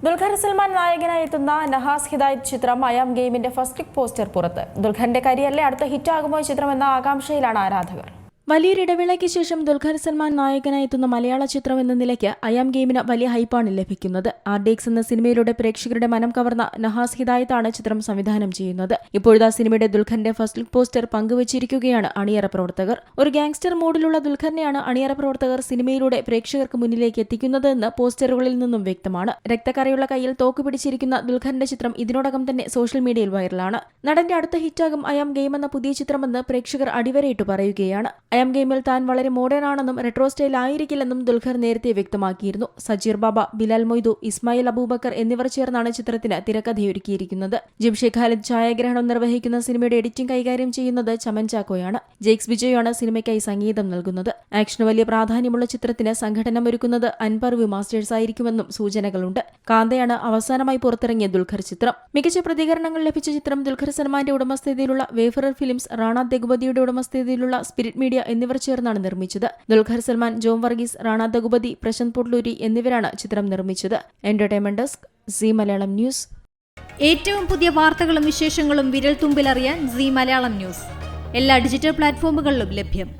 ദുൽഖർ സൽമാൻ നായകനായി എത്തുന്ന നഹാസ് ഹിദായത്ത് ചിത്രം അയാം ഗെയിമിന്റെ ഫസ്റ്റ് ലുക്ക് പോസ്റ്റർ പുറത്ത്. ദുൽഖറിന്റെ കരിയറിലെ അടുത്ത ഹിറ്റാകുമോ ചിത്രമെന്ന ആകാംക്ഷയിലാണ് ആരാധകർ. വലിയൊരു ഇടവേളയ്ക്ക് ശേഷം ദുൽഖർ സൽമാൻ നായകനായി എത്തുന്ന മലയാള ചിത്രം എന്ന നിലയ്ക്ക് അയാം ഗെയിമിന് വലിയ ഹൈപ്പാണ് ലഭിക്കുന്നത്. ആർഡിഎക്സ് എന്ന സിനിമയിലൂടെ പ്രേക്ഷകരുടെ മനം കവർന്ന നഹാസ് ഹിദായത്താണ് ചിത്രം സംവിധാനം ചെയ്യുന്നത്. ഇപ്പോഴത്തെ സിനിമയുടെ ദുൽഖറിന്റെ ഫസ്റ്റ് ലുക്ക് പോസ്റ്റർ പങ്കുവച്ചിരിക്കുകയാണ് അണിയറ പ്രവർത്തകർ. ഒരു ഗാങ്സ്റ്റർ മോഡിലുള്ള ദുൽഖറിനെയാണ് അണിയറ പ്രവർത്തകർ സിനിമയിലൂടെ പ്രേക്ഷകർക്ക് മുന്നിലേക്ക് എത്തിക്കുന്നതെന്ന് പോസ്റ്ററുകളിൽ നിന്നും വ്യക്തമാണ്. രക്തക്കറയുള്ള കയ്യിൽ തോക്ക് പിടിച്ചിരിക്കുന്ന ദുൽഖറിന്റെ ചിത്രം ഇതിനോടകം തന്നെ സോഷ്യൽ മീഡിയയിൽ വൈറലാണ്. നടന്റെ അടുത്ത ഹിറ്റാകും അയാം ഗെയിം എന്ന പുതിയ ചിത്രമെന്ന് പ്രേക്ഷകർ അടിവരയിട്ട് പറയുകയാണ്. അയാം ഗെയിമിൽ താൻ വളരെ മോഡേൺ ആണെന്നും റെട്രോ സ്റ്റൈൽ ആയിരിക്കില്ലെന്നും ദുൽഖർ നേരത്തെ വ്യക്തമാക്കിയിരുന്നു. സജീർ ബാബ, ബിലാൽ മൊയ്തു, ഇസ്മായിൽ അബൂബക്കർ എന്നിവർ ചേർന്നാണ് ചിത്രത്തിന് തിരക്കഥയൊരുക്കിയിരിക്കുന്നത്. ജിംഷി ഖാലിദ് ഛായാഗ്രഹണം നിർവഹിക്കുന്ന സിനിമയുടെ എഡിറ്റിംഗ് കൈകാര്യം ചെയ്യുന്നത് ചമൻ ചാക്കോയാണ്. ജെയ്ക്സ് വിജയാണ് സിനിമയ്ക്കായി സംഗീതം നൽകുന്നത്. ആക്ഷന് വലിയ പ്രാധാന്യമുള്ള ചിത്രത്തിന് സംഘടന ഒരുക്കുന്നത് അൻപർവ് മാസ്റ്റേഴ്സ് ആയിരിക്കുമെന്നും സൂചനകളുണ്ട്. കാന്തയാണ് അവസാനമായി പുറത്തിറങ്ങിയ ദുൽഖർ ചിത്രം. മികച്ച പ്രതികരണങ്ങൾ ലഭിച്ച ചിത്രം ദുൽഖർ സൽമാന്റെ ഉടമസ്ഥതയിലുള്ള വേഫറർ ഫിലിംസ്, റാണ ദഗുപതിയുടെ ഉടമസ്ഥതയിലുള്ള സ്പിരിറ്റ് മീഡിയ എന്നിവർ ചേർന്നാണ് നിർമ്മിച്ചത്. ദുൽഖർ സൽമാൻ, ജോം വർഗീസ്, റാണ ദഗുപതി, പ്രശാന്ത് പൊട്ലൂരി എന്നിവരാണ് ചിത്രം നിർമ്മിച്ചത്. Entertainment desk, C Malayalam news. ഏറ്റവും പുതിയ വാർത്തകളും വിശേഷങ്ങളും വിരൽ തുമ്പിലറിയാൻ സി മലയാളം ന്യൂസ് എല്ലാ ഡിജിറ്റൽ പ്ലാറ്റ്ഫോമുകളിലും ലഭ്യം.